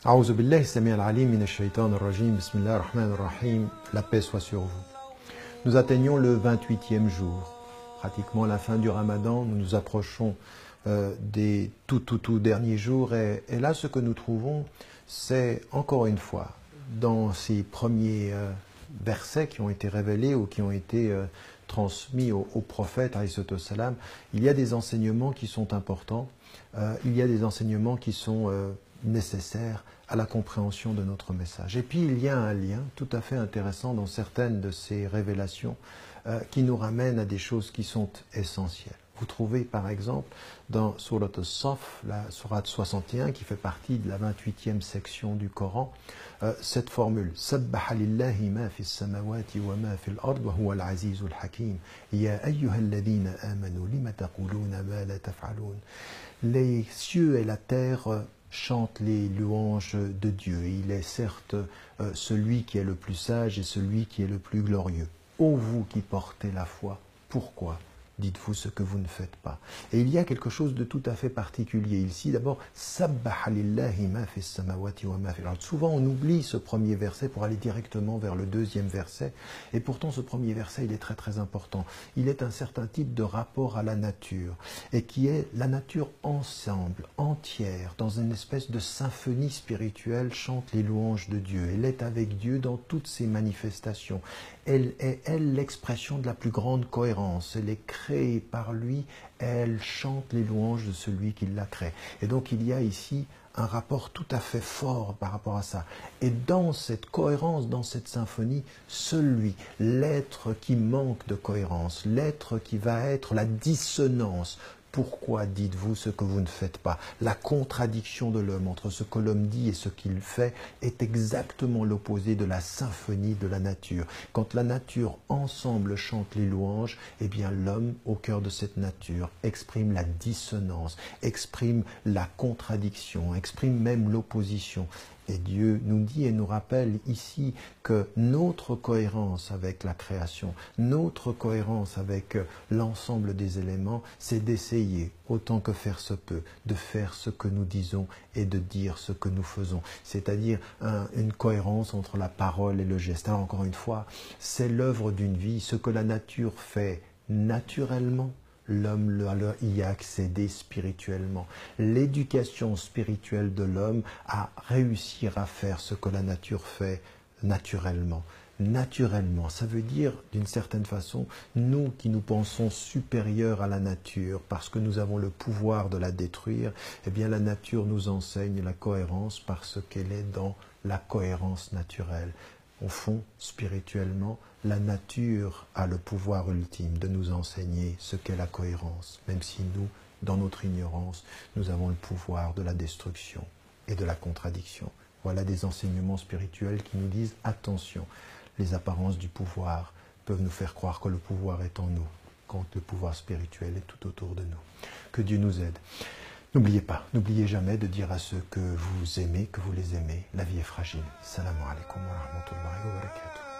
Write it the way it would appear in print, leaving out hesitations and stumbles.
A'oudhu billahi sami al-alim minash shaitan ar-rajim, bismillah ar-rahman ar-rahim, la paix soit sur vous. Nous atteignons le 28e jour, pratiquement la fin du ramadan, nous nous approchons des tout derniers jours et là ce que nous trouvons c'est encore une fois dans ces premiers versets qui ont été révélés ou qui ont été transmis au prophète alayhi salam, il y a des enseignements qui sont importants, il y a des enseignements qui sont nécessaires à la compréhension de notre message. Et puis il y a un lien tout à fait intéressant dans certaines de ces révélations qui nous ramènent à des choses qui sont essentielles. Vous trouvez par exemple dans Surat al-Saf, la Surat 61 qui fait partie de la 28e section du Coran, cette formule Sabbaha lillahi ma fi as-samawati wa ma fi al-ard wa huwa al-azizul hakim. Ya ayyuhalladhina amanu lima taquluna ma la taf'alun. Les cieux et la terre chantent les louanges de Dieu. Il est certes celui qui est le plus sage et celui qui est le plus glorieux. Ô vous qui portez la foi, pourquoi dites-vous ce que vous ne faites pas? Et il y a quelque chose de tout à fait particulier ici. D'abord, Sabbaha lillahi ma fi samawati wa ma fi al-ard. Souvent on oublie ce premier verset pour aller directement vers le deuxième verset. Et pourtant ce premier verset il est très important. Il est un certain type de rapport à la nature. Et qui est la nature ensemble, entière, dans une espèce de symphonie spirituelle, chante les louanges de Dieu. Elle est avec Dieu dans toutes ses manifestations. Elle est, elle, l'expression de la plus grande cohérence. Elle est créée par lui, elle chante les louanges de celui qui l'a créée. Et donc il y a ici un rapport tout à fait fort par rapport à ça. Et dans cette cohérence, dans cette symphonie, celui, l'être qui manque de cohérence, l'être qui va être la dissonance. Pourquoi dites-vous ce que vous ne faites pas? La contradiction de l'homme entre ce que l'homme dit et ce qu'il fait est exactement l'opposé de la symphonie de la nature. Quand la nature ensemble chante les louanges, eh bien l'homme, au cœur de cette nature, exprime la dissonance, exprime la contradiction, exprime même l'opposition. Et Dieu nous dit et nous rappelle ici que notre cohérence avec la création, notre cohérence avec l'ensemble des éléments, c'est d'essayer, autant que faire se peut, de faire ce que nous disons et de dire ce que nous faisons. C'est-à-dire une cohérence entre la parole et le geste. Alors encore une fois, c'est l'œuvre d'une vie, ce que la nature fait naturellement. L'homme y a accédé spirituellement. L'éducation spirituelle de l'homme a réussi à faire ce que la nature fait naturellement. Naturellement, ça veut dire d'une certaine façon, nous qui nous pensons supérieurs à la nature parce que nous avons le pouvoir de la détruire, eh bien la nature nous enseigne la cohérence parce qu'elle est dans la cohérence naturelle. Au fond, spirituellement, la nature a le pouvoir ultime de nous enseigner ce qu'est la cohérence, même si nous, dans notre ignorance, nous avons le pouvoir de la destruction et de la contradiction. Voilà des enseignements spirituels qui nous disent « Attention, les apparences du pouvoir peuvent nous faire croire que le pouvoir est en nous, quand le pouvoir spirituel est tout autour de nous. » Que Dieu nous aide. N'oubliez pas, n'oubliez jamais de dire à ceux que vous aimez, que vous les aimez. La vie est fragile. Salam alaikum wa rahmatullahi wa barakatuh.